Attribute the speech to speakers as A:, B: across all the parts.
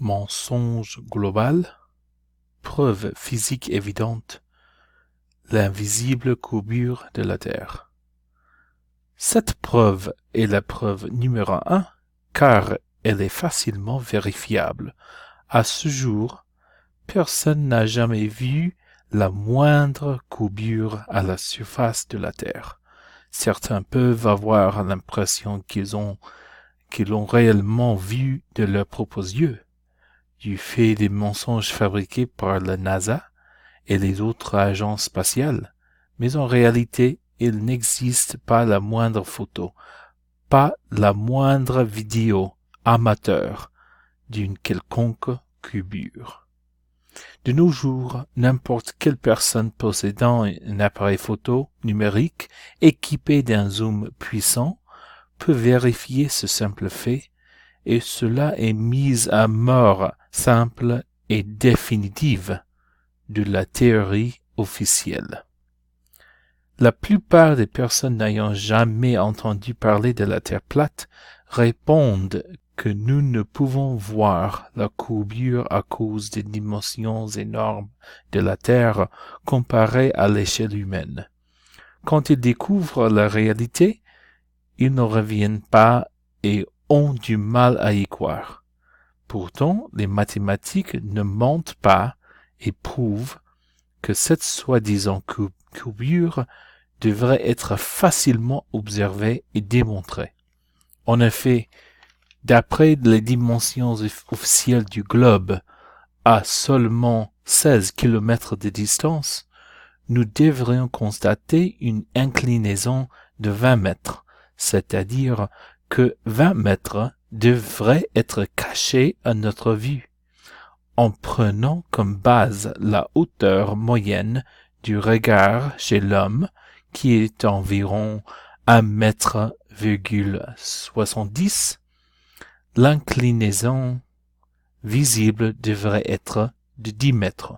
A: Mensonge global, preuve physique évidente, l'invisible courbure de la Terre. Cette preuve est la preuve numéro 1, car elle est facilement vérifiable. À ce jour, personne n'a jamais vu la moindre courbure à la surface de la Terre. Certains peuvent avoir l'impression qu'ils l'ont réellement vu de leurs propres yeux, du fait des mensonges fabriqués par la NASA et les autres agences spatiales, mais en réalité, il n'existe pas la moindre photo, pas la moindre vidéo amateur d'une quelconque courbure. De nos jours, n'importe quelle personne possédant un appareil photo numérique équipé d'un zoom puissant peut vérifier ce simple fait, et cela est mise à mort simple et définitive de la théorie officielle. La plupart des personnes n'ayant jamais entendu parler de la Terre plate répondent que nous ne pouvons voir la courbure à cause des dimensions énormes de la Terre comparées à l'échelle humaine. Quand ils découvrent la réalité, ils ne reviennent pas et ont du mal à y croire. Pourtant, les mathématiques ne mentent pas et prouvent que cette soi-disant courbure devrait être facilement observée et démontrée. En effet, d'après les dimensions officielles du globe, à seulement 16 km de distance, nous devrions constater une inclinaison de 20 mètres, c'est-à-dire que 20 mètres devraient être cachés à notre vue. En prenant comme base la hauteur moyenne du regard chez l'homme, qui est environ 1,70 m, l'inclinaison visible devrait être de 10 mètres.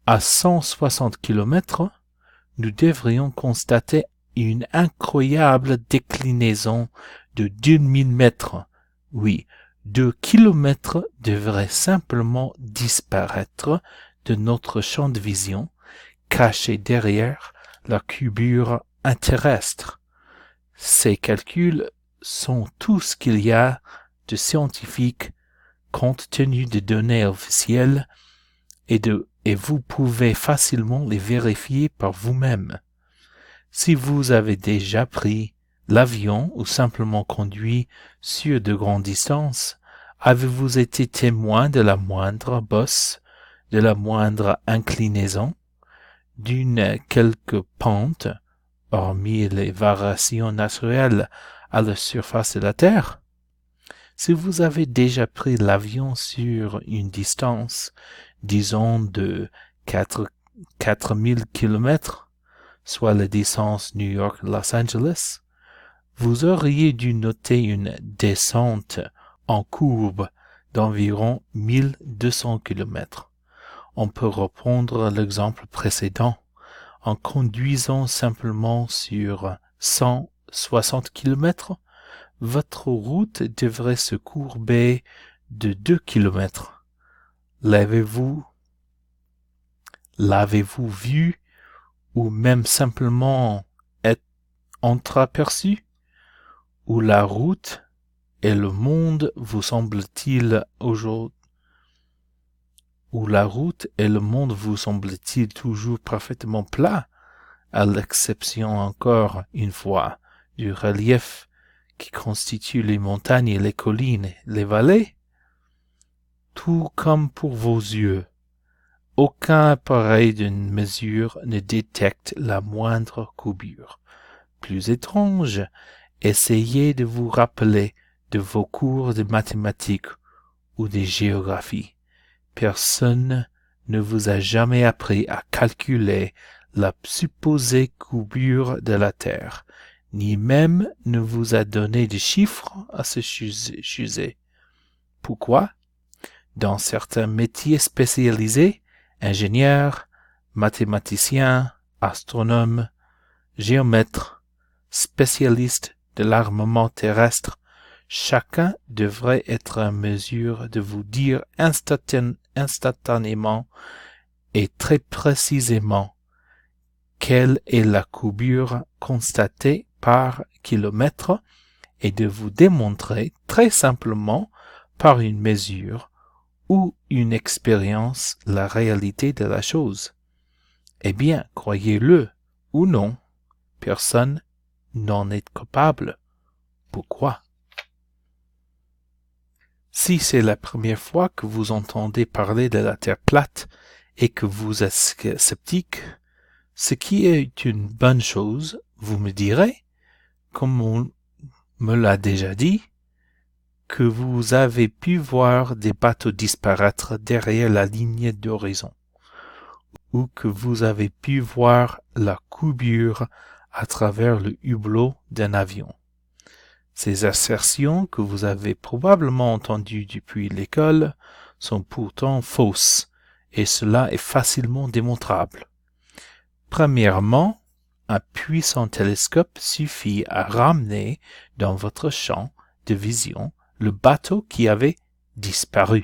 A: À 160 km, nous devrions constater une incroyable déclinaison de 2000 mètres. Oui, 2 kilomètres devraient simplement disparaître de notre champ de vision, cachés derrière la courbure terrestre. Ces calculs sont tout ce qu'il y a de scientifique compte tenu des données officielles et vous pouvez facilement les vérifier par vous-même. Si vous avez déjà pris l'avion ou simplement conduit sur de grandes distances, avez-vous été témoin de la moindre bosse, de la moindre inclinaison, d'une quelque pente, hormis les variations naturelles à la surface de la Terre? Si vous avez déjà pris l'avion sur une distance, disons de 4000 km, soit la distance New York-Los Angeles, vous auriez dû noter une descente en courbe d'environ 1200 km. On peut reprendre l'exemple précédent. En conduisant simplement sur 160 km, votre route devrait se courber de 2 km. L'avez-vous vu ou même simplement entreaperçu? Ou la route et le monde vous semble-t-il toujours parfaitement plat, à l'exception encore une fois du relief qui constitue les montagnes, les collines, les vallées? Tout comme pour vos yeux, aucun appareil de mesure ne détecte la moindre courbure. Plus étrange, essayez de vous rappeler de vos cours de mathématiques ou de géographie. Personne ne vous a jamais appris à calculer la supposée courbure de la Terre, ni même ne vous a donné de chiffres à ce sujet. Pourquoi? Dans certains métiers spécialisés, ingénieurs, mathématiciens, astronomes, géomètres, spécialistes de l'armement terrestre, chacun devrait être en mesure de vous dire instantanément et très précisément quelle est la courbure constatée par kilomètre et de vous démontrer très simplement par une mesure ou une expérience la réalité de la chose. Eh bien, croyez-le ou non, personne n'en est capable. Pourquoi? Si c'est la première fois que vous entendez parler de la Terre plate et que vous êtes sceptique, ce qui est une bonne chose, vous me direz, comme on me l'a déjà dit, que vous avez pu voir des bateaux disparaître derrière la ligne d'horizon, ou que vous avez pu voir la courbure à travers le hublot d'un avion. Ces assertions que vous avez probablement entendues depuis l'école sont pourtant fausses, et cela est facilement démontrable. Premièrement, un puissant télescope suffit à ramener dans votre champ de vision le bateau qui avait disparu.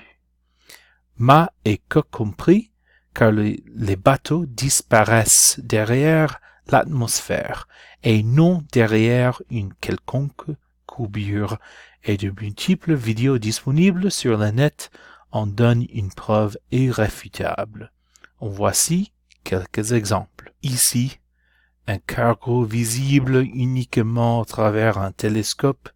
A: Mât et coque compris, car les bateaux disparaissent derrière l'atmosphère et non derrière une quelconque courbure, et de multiples vidéos disponibles sur le net en donnent une preuve irréfutable. En voici quelques exemples. Ici, un cargo visible uniquement à travers un télescope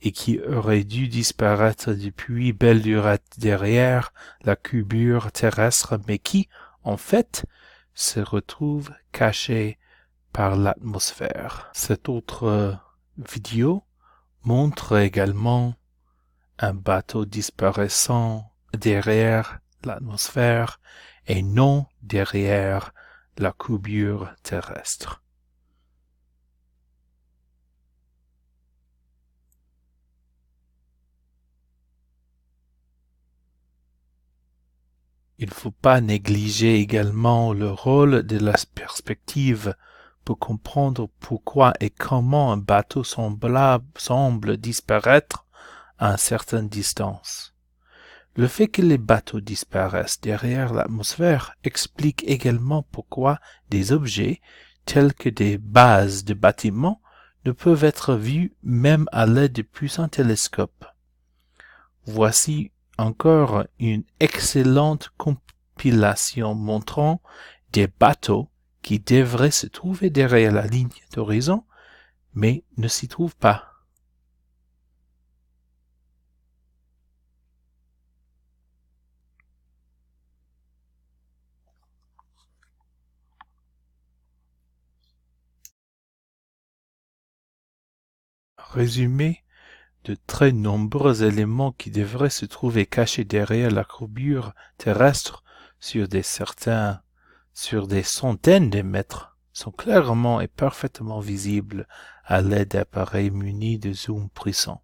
A: et qui aurait dû disparaître depuis belle lurette derrière la courbure terrestre, mais qui, en fait, se retrouve caché par l'atmosphère. Cette autre vidéo montre également un bateau disparaissant derrière l'atmosphère et non derrière la courbure terrestre. Il ne faut pas négliger également le rôle de la perspective pour comprendre pourquoi et comment un bateau semble disparaître à une certaine distance. Le fait que les bateaux disparaissent derrière l'atmosphère explique également pourquoi des objets tels que des bases de bâtiments ne peuvent être vus même à l'aide de puissants télescopes. Voici encore une excellente compilation montrant des bateaux qui devraient se trouver derrière la ligne d'horizon, mais ne s'y trouvent pas. Résumé de très nombreux éléments qui devraient se trouver cachés derrière la courbure terrestre sur des centaines de mètres sont clairement et parfaitement visibles à l'aide d'appareils munis de zoom puissants.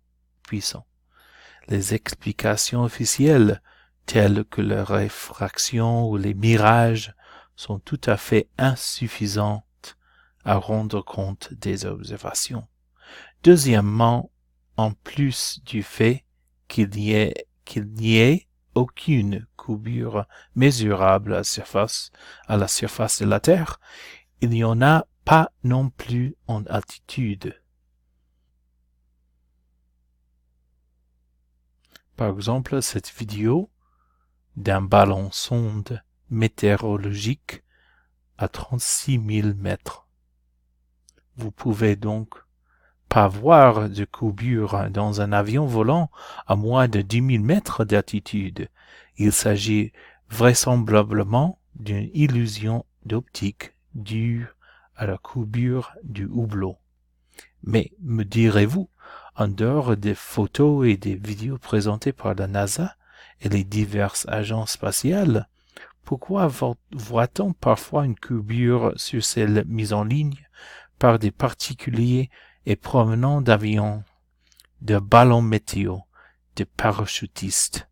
A: Les explications officielles, telles que la réfraction ou les mirages, sont tout à fait insuffisantes à rendre compte des observations. Deuxièmement, en plus du fait qu'il n'y ait aucune courbure mesurable à la surface de la Terre, il n'y en a pas non plus en altitude. Par exemple, cette vidéo d'un ballon sonde météorologique à 36 000 mètres. Vous pouvez donc pas voir de courbure dans un avion volant à moins de 10 000 mètres d'altitude. Il s'agit vraisemblablement d'une illusion d'optique due à la courbure du hublot. Mais, me direz-vous, en dehors des photos et des vidéos présentées par la NASA et les diverses agences spatiales, pourquoi voit-on parfois une courbure sur celle mise en ligne par des particuliers et provenant d'avions, de ballons météo, de parachutistes?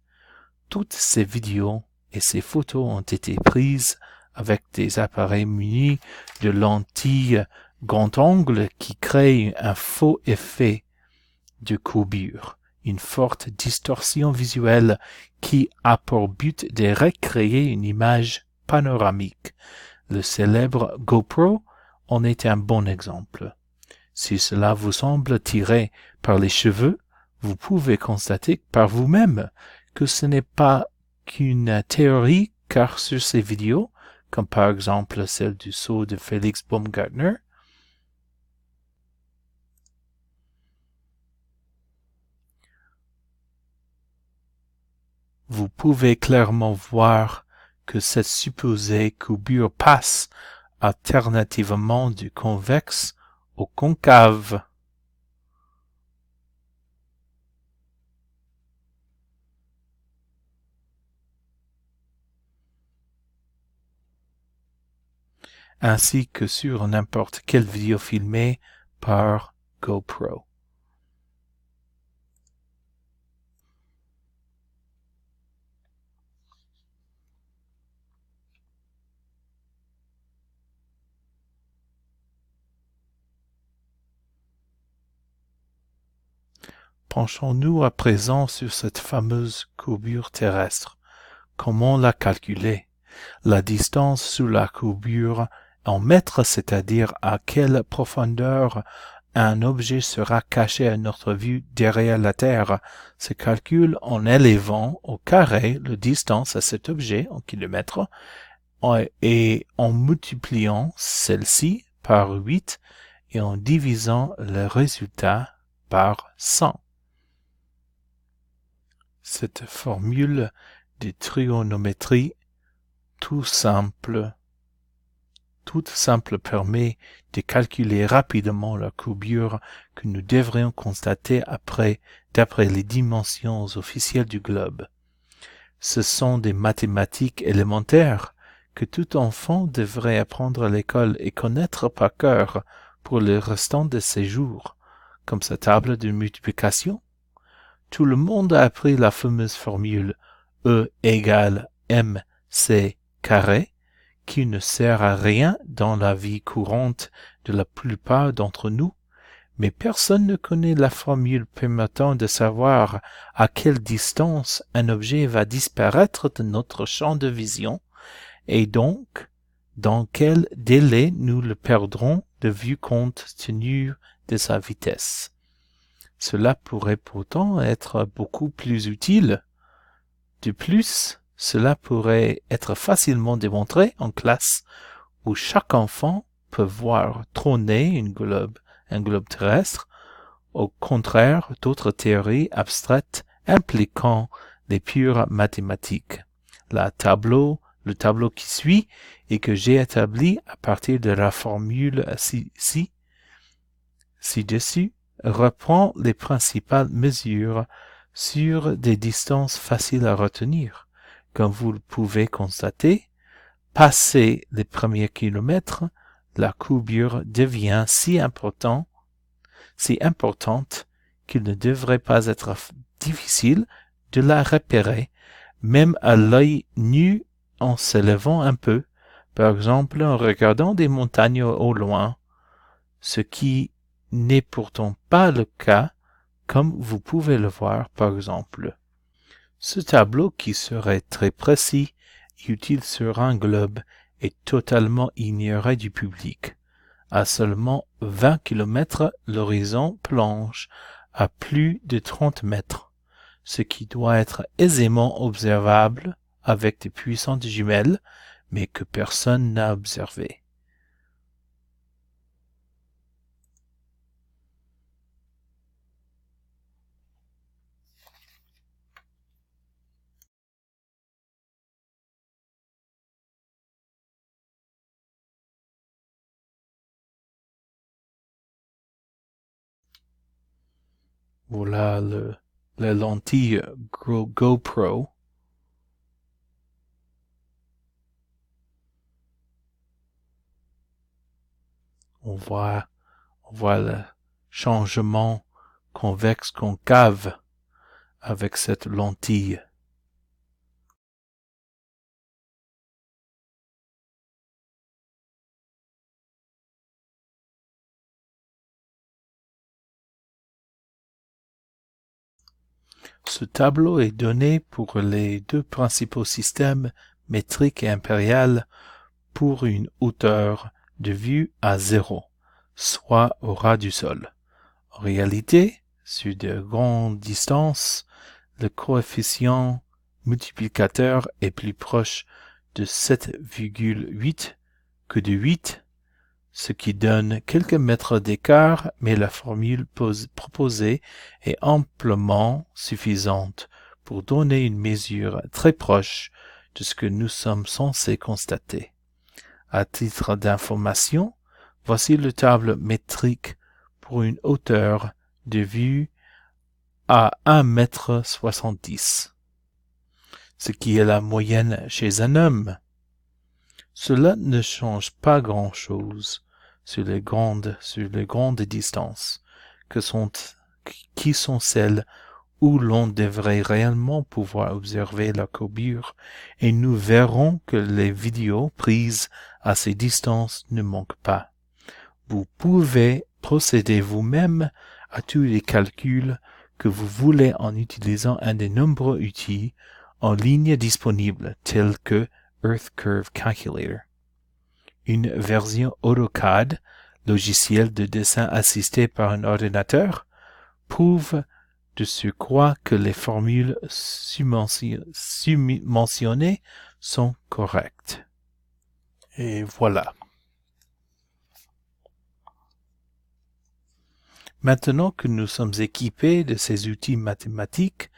A: Toutes ces vidéos et ces photos ont été prises avec des appareils munis de lentilles grand angle qui créent un faux effet de courbure une forte distorsion visuelle qui a pour but de recréer une image panoramique. Le célèbre GoPro en est un bon exemple. Si cela vous semble tiré par les cheveux, vous pouvez constater par vous-même que ce n'est pas qu'une théorie, car sur ces vidéos, comme par exemple celle du saut de Felix Baumgartner, vous pouvez clairement voir que cette supposée courbure passe alternativement du convexe au concave. Ainsi que sur n'importe quelle vidéo filmée par GoPro. Penchons-nous à présent sur cette fameuse courbure terrestre. Comment la calculer? La distance sous la courbure en mètres, c'est-à-dire à quelle profondeur un objet sera caché à notre vue derrière la Terre, se calcule en élevant au carré la distance à cet objet en kilomètres et en multipliant celle-ci par 8 et en divisant le résultat par 100. Cette formule de trigonométrie toute simple permet de calculer rapidement la courbure que nous devrions constater d'après les dimensions officielles du globe. Ce sont des mathématiques élémentaires que tout enfant devrait apprendre à l'école et connaître par cœur pour le restant de ses jours, comme sa table de multiplication. Tout le monde a appris la fameuse formule E égale mc carré, qui ne sert à rien dans la vie courante de la plupart d'entre nous, mais personne ne connaît la formule permettant de savoir à quelle distance un objet va disparaître de notre champ de vision, et donc dans quel délai nous le perdrons de vue compte tenu de sa vitesse. Cela pourrait pourtant être beaucoup plus utile. De plus, cela pourrait être facilement démontré en classe, où chaque enfant peut voir trôner un globe terrestre, au contraire d'autres théories abstraites impliquant les pures mathématiques. Le tableau qui suit et que j'ai établi à partir de la formule ci-dessus, reprend les principales mesures sur des distances faciles à retenir. Comme vous le pouvez constater, passé les premiers kilomètres, la courbure devient si importante qu'il ne devrait pas être difficile de la repérer, même à l'œil nu en s'élevant un peu, par exemple en regardant des montagnes au loin, ce qui n'est pourtant pas le cas, comme vous pouvez le voir par exemple. Ce tableau, qui serait très précis et utile sur un globe, est totalement ignoré du public. À seulement 20 km, l'horizon plonge à plus de 30 mètres, ce qui doit être aisément observable avec de puissantes jumelles, mais que personne n'a observé. Voilà la lentille GoPro. On voit le changement convexe-concave avec cette lentille. Ce tableau est donné pour les deux principaux systèmes métrique et impérial pour une hauteur de vue à 0, soit au ras du sol. En réalité, sur de grandes distances, le coefficient multiplicateur est plus proche de 7,8 que de 8, ce qui donne quelques mètres d'écart, mais la formule proposée est amplement suffisante pour donner une mesure très proche de ce que nous sommes censés constater. À titre d'information, voici le tableau métrique pour une hauteur de vue à 1,70 m, ce qui est la moyenne chez un homme. Cela ne change pas grand-chose sur les grandes distances, qui sont celles où l'on devrait réellement pouvoir observer la courbure, et nous verrons que les vidéos prises à ces distances ne manquent pas. Vous pouvez procéder vous-même à tous les calculs que vous voulez en utilisant un des nombreux outils en ligne disponibles tels que Earth Curve Calculator. Une version AutoCAD, logiciel de dessin assisté par un ordinateur, prouve de surcroît que les formules mentionnées sont correctes. Et voilà. Maintenant que nous sommes équipés de ces outils mathématiques,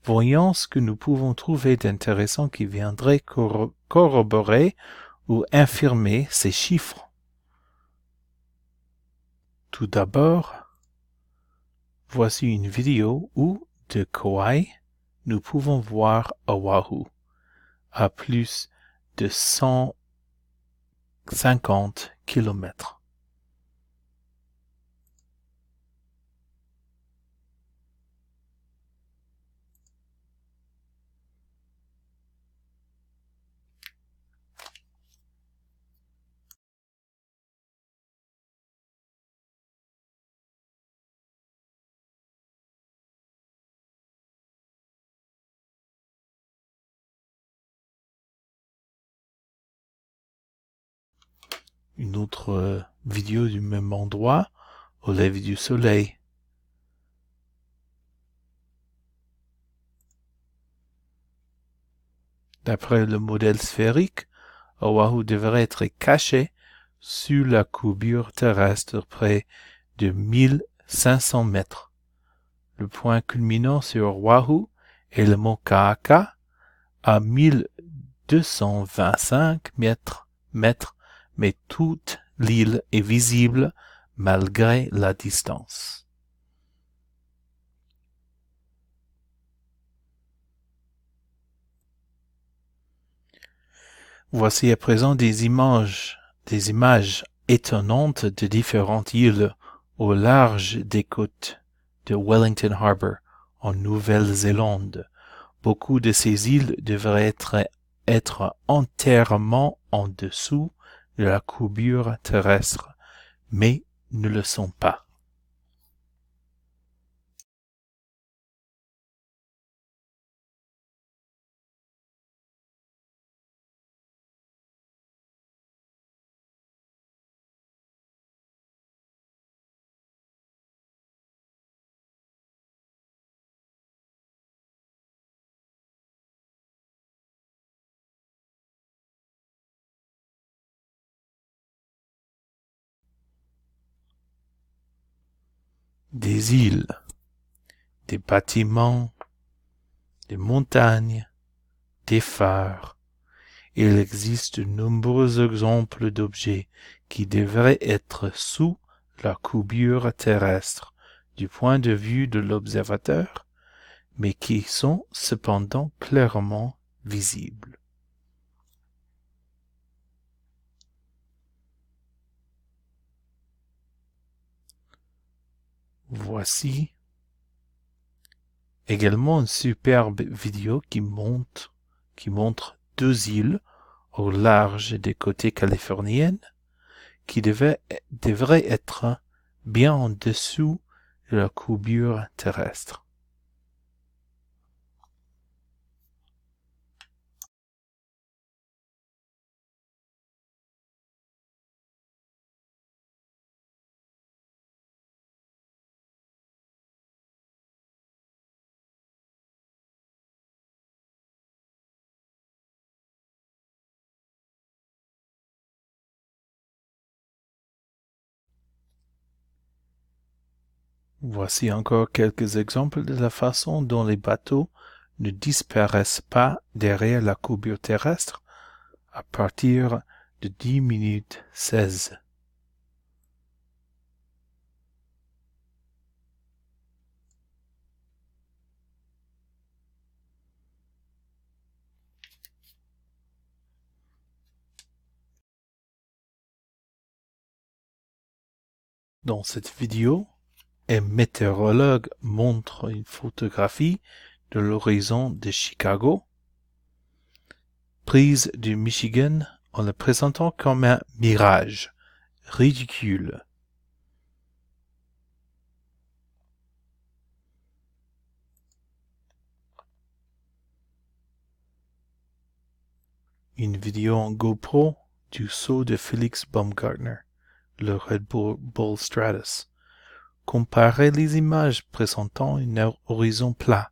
A: voyons ce que nous pouvons trouver d'intéressant qui viendrait corroborer ou infirmer ces chiffres. Tout d'abord, voici une vidéo où, de Kauai, nous pouvons voir Oahu, à plus de 150 km. Une autre vidéo du même endroit, au lever du soleil. D'après le modèle sphérique, Oahu devrait être caché sous la courbure terrestre près de 1500 mètres. Le point culminant sur Oahu est le mont Ka'aka à 1225 mètres, mais toute l'île est visible malgré la distance. Voici à présent des images étonnantes de différentes îles au large des côtes de Wellington Harbour en Nouvelle-Zélande. Beaucoup de ces îles devraient être entièrement en dessous de la courbure terrestre, mais ne le sont pas. Des îles, des bâtiments, des montagnes, des phares. Il existe de nombreux exemples d'objets qui devraient être sous la courbure terrestre du point de vue de l'observateur, mais qui sont cependant clairement visibles. Voici également une superbe vidéo qui montre deux îles au large des côtes californiennes qui devraient être bien en dessous de la courbure terrestre. Voici encore quelques exemples de la façon dont les bateaux ne disparaissent pas derrière la courbure terrestre à partir de 10 minutes 16. Dans cette vidéo, un météorologue montre une photographie de l'horizon de Chicago, prise du Michigan en le présentant comme un mirage ridicule. Une vidéo en GoPro du saut de Felix Baumgartner, le Red Bull Stratus. Comparez les images présentant un horizon plat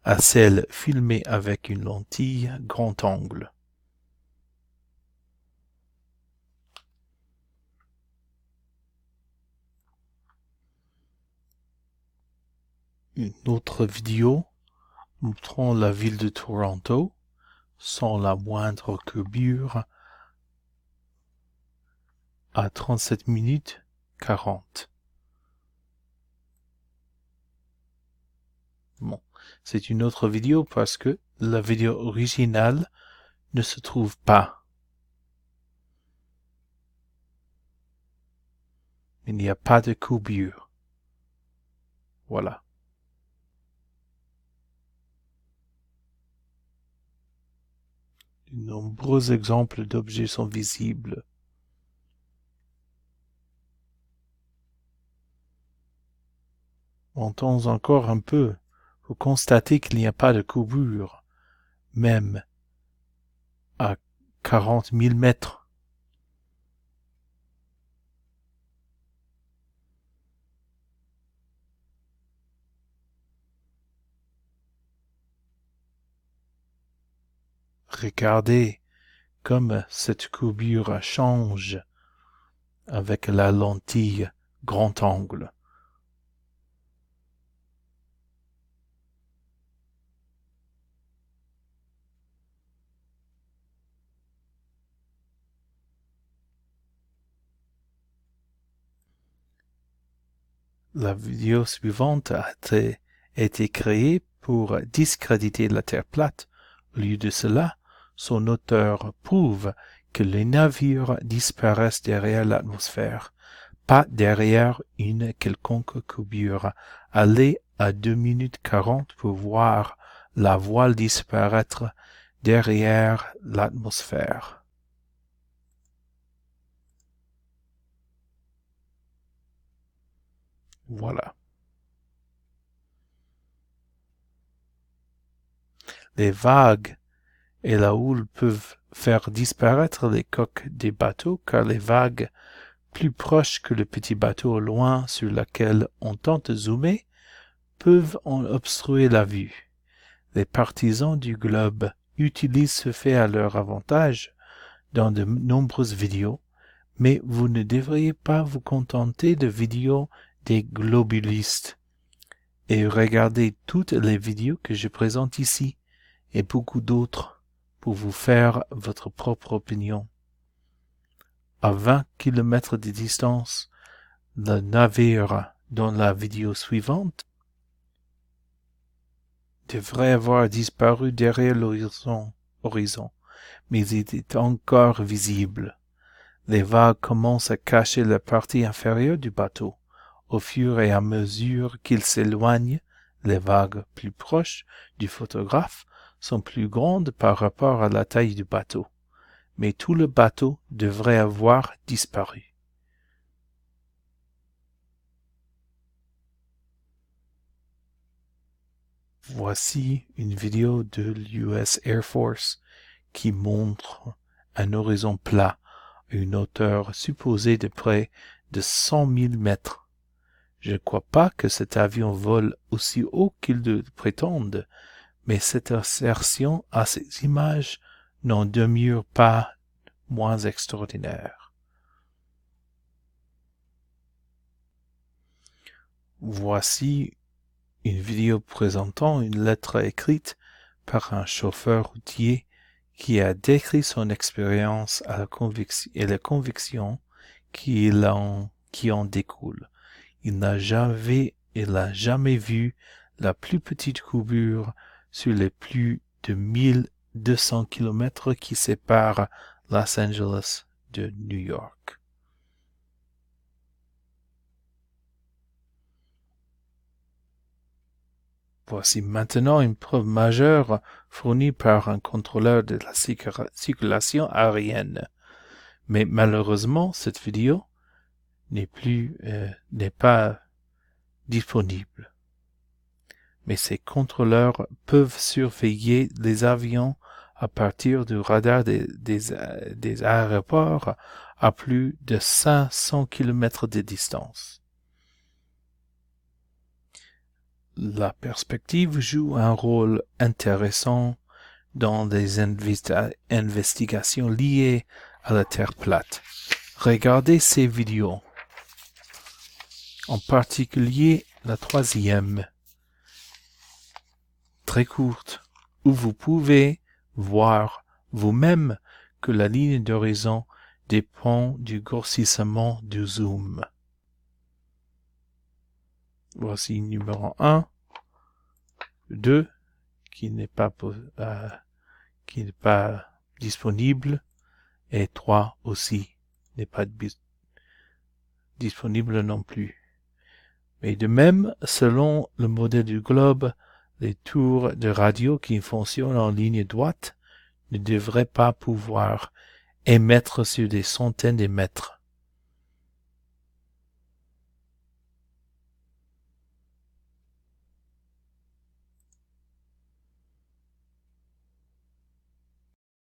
A: à celles filmées avec une lentille grand angle. Une autre vidéo montrant la ville de Toronto sans la moindre courbure à 37 minutes 40. Bon, c'est une autre vidéo parce que la vidéo originale ne se trouve pas. Il n'y a pas de courbure. Voilà. De nombreux exemples d'objets sont visibles. On entend encore un peu. Vous constatez qu'il n'y a pas de courbure, même à 40 000 mètres. Regardez comme cette courbure change avec la lentille grand angle. La vidéo suivante a été créée pour discréditer la Terre plate. Au lieu de cela, son auteur prouve que les navires disparaissent derrière l'atmosphère, pas derrière une quelconque courbure. Allez à 2 minutes 40 pour voir la voile disparaître derrière l'atmosphère. Voilà. Les vagues et la houle peuvent faire disparaître les coques des bateaux car les vagues plus proches que le petit bateau au loin sur lequel on tente de zoomer peuvent en obstruer la vue. Les partisans du globe utilisent ce fait à leur avantage dans de nombreuses vidéos, mais vous ne devriez pas vous contenter de vidéos des globulistes et regardez toutes les vidéos que je présente ici et beaucoup d'autres pour vous faire votre propre opinion. À 20 km de distance, le navire dans la vidéo suivante devrait avoir disparu derrière l'horizon, mais il est encore visible. Les vagues commencent à cacher la partie inférieure du bateau. Au fur et à mesure qu'il s'éloigne, les vagues plus proches du photographe sont plus grandes par rapport à la taille du bateau. Mais tout le bateau devrait avoir disparu. Voici une vidéo de l'US Air Force qui montre un horizon plat à une hauteur supposée de près de 100 000 mètres. Je ne crois pas que cet avion vole aussi haut qu'il le prétende, mais cette assertion à ces images n'en demeure pas moins extraordinaire. Voici une vidéo présentant une lettre écrite par un chauffeur routier qui a décrit son expérience et la conviction qui en découle. Il n'a jamais vu la plus petite courbure sur les plus de 1200 km qui séparent Los Angeles de New York. Voici maintenant une preuve majeure fournie par un contrôleur de la circulation aérienne. Mais malheureusement, cette vidéo n'est pas disponible. Mais ces contrôleurs peuvent surveiller les avions à partir du radar des aéroports à plus de 500 km de distance. La perspective joue un rôle intéressant dans les investigations liées à la Terre plate. Regardez ces vidéos, en particulier la 3e, très courte, où vous pouvez voir vous-même que la ligne d'horizon dépend du grossissement du zoom. Voici numéro 1, 2, qui n'est pas disponible, et 3 aussi n'est pas disponible non plus. Mais de même, selon le modèle du globe, les tours de radio qui fonctionnent en ligne droite ne devraient pas pouvoir émettre sur des centaines de mètres.